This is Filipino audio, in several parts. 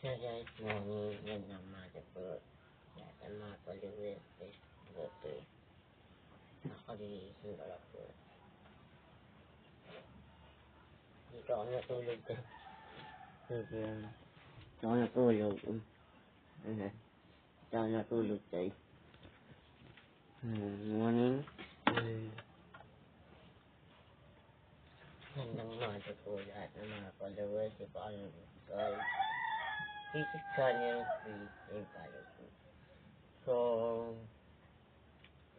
So guys, yan ang mga po. Yan ang mga paliwis. Ito. Nakalisin ka lang po. Dito ako natulog ka. Sobrang. Dito ako natulog. Dito ako natulog guys. Morning. Hanggang mga po lahat ng mga followers. Di pa kami subscribe. Basic channel free. Yung follow po. So,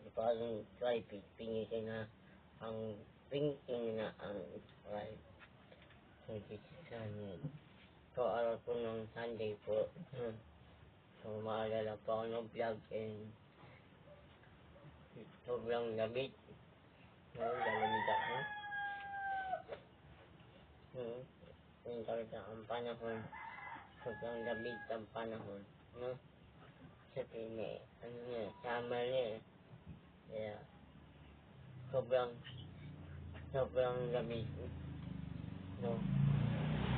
di pa kami subscribe. Pingitin na ang pingitin na ang subscribe. So, basic channel. So, araw po ng Sunday po. So, maalala po ako ng vlog and sobrang lamig. Lalamig ako. Yung talaga ang panahon. Sobrang lamig ang panahon. No? Sabi niya, ano niya, summer niya. Kaya, sobrang lamig. No?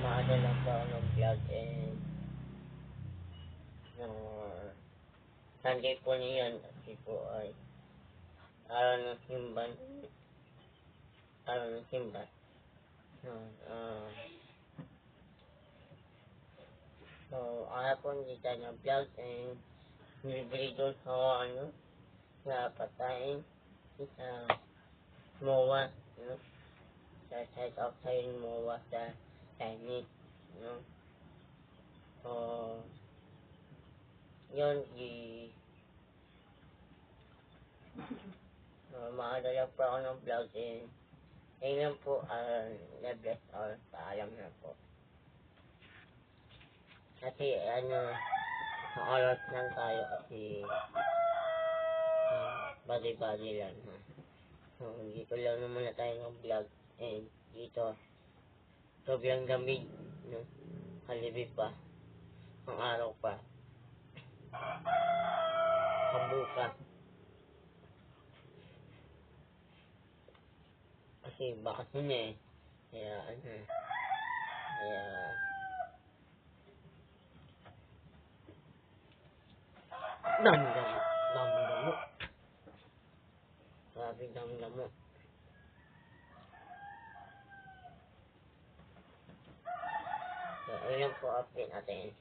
Maalala po ako ng vlog and no, Sunday po niyan kasi po ay araw ng simban. Araw ng simban. No, so, araw po hindi tayo ng vlog and nilibili doon sa na patayin sa MOA, no? Sa side of MOA sa Chinese, no? So, yun, makadala po ako ng vlog and ayun po, God bless all, paalam na po. Kasi, sa oras lang tayo kasi body lang, ha. So, dito lang naman na tayo ng vlog and dito, sobrang lamig, no? Halibig pa, ang araw pa, kabuka. Kasi bakasyon eh. Kaya dami-damo. Grabe dami-damo. So, ayun po update natin.